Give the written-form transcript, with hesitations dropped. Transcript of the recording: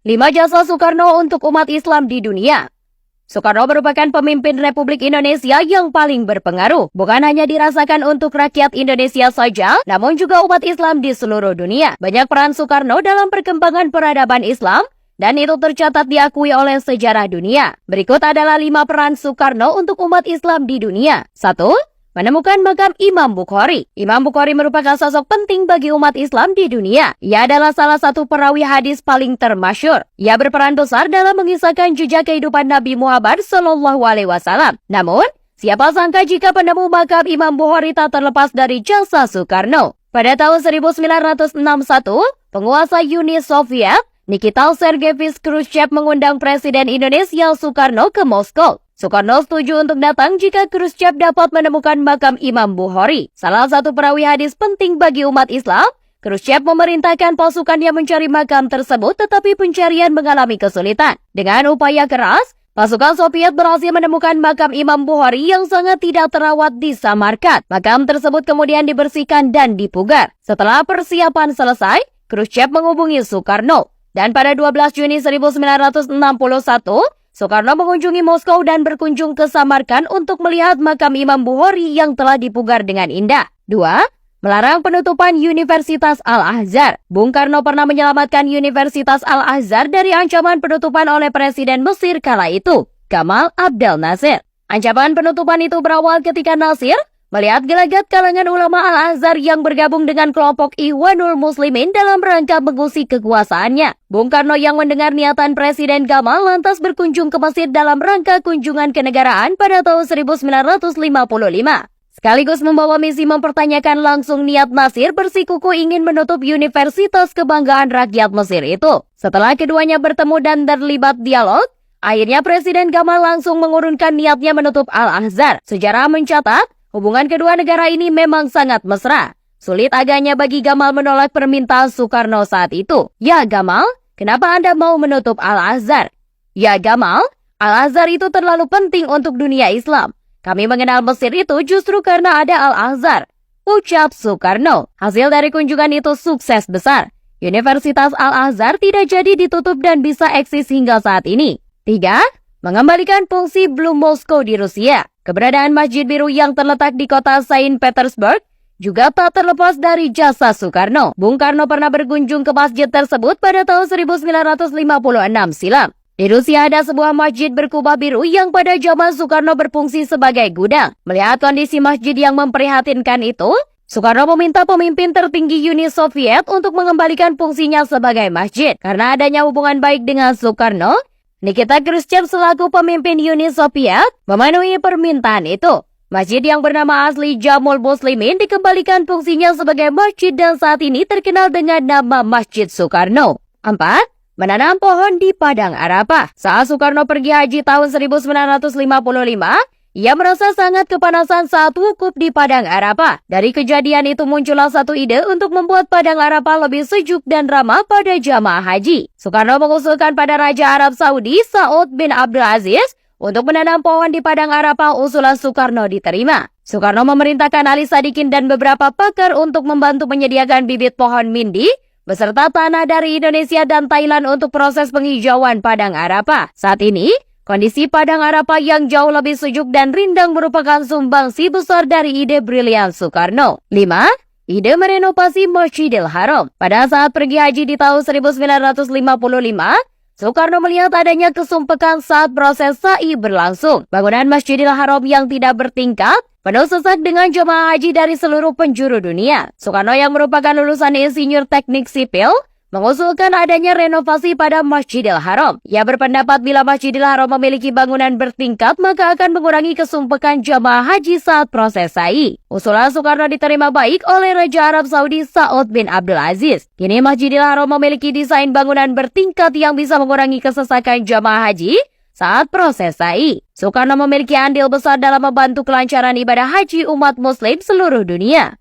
5 jasa Soekarno untuk umat Islam di dunia. Soekarno merupakan pemimpin Republik Indonesia yang paling berpengaruh. Bukan hanya dirasakan untuk rakyat Indonesia saja, namun juga umat Islam di seluruh dunia. Banyak peran Soekarno dalam perkembangan peradaban Islam, dan itu tercatat diakui oleh sejarah dunia. Berikut adalah 5 peran Soekarno untuk umat Islam di dunia. 1. Menemukan makam Imam Bukhari. Imam Bukhari merupakan sosok penting bagi umat Islam di dunia. Ia adalah salah satu perawi hadis paling termasyhur. Ia berperan besar dalam mengisahkan jejak kehidupan Nabi Muhammad SAW. Namun, siapa sangka jika penemu makam Imam Bukhari tak terlepas dari jasa Soekarno. Pada tahun 1961, penguasa Uni Soviet, Nikita Sergeyevich Khrushchev mengundang Presiden Indonesia Soekarno ke Moskow. Soekarno setuju untuk datang jika Khrushchev dapat menemukan makam Imam Bukhari. Salah satu perawi hadis penting bagi umat Islam, Khrushchev memerintahkan pasukannya mencari makam tersebut, tetapi pencarian mengalami kesulitan. Dengan upaya keras, pasukan Soviet berhasil menemukan makam Imam Bukhari yang sangat tidak terawat di Samarkand. Makam tersebut kemudian dibersihkan dan dipugar. Setelah persiapan selesai, Khrushchev menghubungi Soekarno. Dan pada 12 Juni 1961, Soekarno mengunjungi Moskow dan berkunjung ke Samarkand untuk melihat makam Imam Bukhari yang telah dipugar dengan indah. 2. Melarang penutupan Universitas Al-Azhar. Bung Karno pernah menyelamatkan Universitas Al-Azhar dari ancaman penutupan oleh Presiden Mesir kala itu, Gamal Abdel Nasser. Ancaman penutupan itu berawal ketika Nasir melihat gelagat kalangan ulama Al-Azhar yang bergabung dengan kelompok Ikhwanul Muslimin dalam rangka mengusik kekuasaannya. Bung Karno yang mendengar niatan Presiden Gamal lantas berkunjung ke Mesir dalam rangka kunjungan kenegaraan pada tahun 1955. Sekaligus membawa misi mempertanyakan langsung niat Nasir bersikukuh ingin menutup Universitas Kebanggaan Rakyat Mesir itu. Setelah keduanya bertemu dan terlibat dialog, akhirnya Presiden Gamal langsung mengurunkan niatnya menutup Al-Azhar. Sejarah mencatat, hubungan kedua negara ini memang sangat mesra. Sulit agaknya bagi Gamal menolak permintaan Soekarno saat itu. Ya Gamal, kenapa Anda mau menutup Al-Azhar? Ya Gamal, Al-Azhar itu terlalu penting untuk dunia Islam. Kami mengenal Mesir itu justru karena ada Al-Azhar, ucap Soekarno. Hasil dari kunjungan itu sukses besar. Universitas Al-Azhar tidak jadi ditutup dan bisa eksis hingga saat ini. 3. Mengembalikan fungsi Blue Moscow di Rusia. Keberadaan Masjid Biru yang terletak di kota Saint Petersburg juga tak terlepas dari jasa Soekarno. Bung Karno pernah berkunjung ke masjid tersebut pada tahun 1956 silam. Di Rusia ada sebuah masjid berkubah biru yang pada zaman Soekarno berfungsi sebagai gudang. Melihat kondisi masjid yang memprihatinkan itu, Soekarno meminta pemimpin tertinggi Uni Soviet untuk mengembalikan fungsinya sebagai masjid. Karena adanya hubungan baik dengan Soekarno, Nikita Khrushchev selaku pemimpin Uni Soviet memenuhi permintaan itu. Masjid yang bernama asli Jamul Muslimin dikembalikan fungsinya sebagai masjid dan saat ini terkenal dengan nama Masjid Soekarno. 4. Menanam pohon di Padang Arafah. Saat Soekarno pergi haji tahun 1955, ia merasa sangat kepanasan saat wukuf di Padang Arafah. Dari kejadian itu muncullah satu ide untuk membuat Padang Arafah lebih sejuk dan ramah pada jamaah haji. Soekarno mengusulkan pada Raja Arab Saudi Saud bin Abdul Aziz untuk menanam pohon di Padang Arafah. Usulan Soekarno diterima. Soekarno memerintahkan Ali Sadikin dan beberapa pakar untuk membantu menyediakan bibit pohon mindi beserta tanah dari Indonesia dan Thailand untuk proses penghijauan Padang Arafah. Saat ini, kondisi Padang Arafah yang jauh lebih sejuk dan rindang merupakan sumbangsi besar dari ide brilian Soekarno. 5. Ide merenovasi Masjidil Haram. Pada saat pergi haji di tahun 1955, Soekarno melihat adanya kesumpekan saat proses sa'i berlangsung. Bangunan Masjidil Haram yang tidak bertingkat penuh sesak dengan jemaah haji dari seluruh penjuru dunia. Soekarno yang merupakan lulusan insinyur teknik sipil mengusulkan adanya renovasi pada Masjidil Haram. Ia berpendapat bila Masjidil Haram memiliki bangunan bertingkat, maka akan mengurangi kesumpekan jemaah haji saat proses sa'i. Usulan Soekarno diterima baik oleh Raja Arab Saudi Saud bin Abdul Aziz. Kini Masjidil Haram memiliki desain bangunan bertingkat yang bisa mengurangi kesesakan jemaah haji saat proses sa'i. Soekarno memiliki andil besar dalam membantu kelancaran ibadah haji umat muslim seluruh dunia.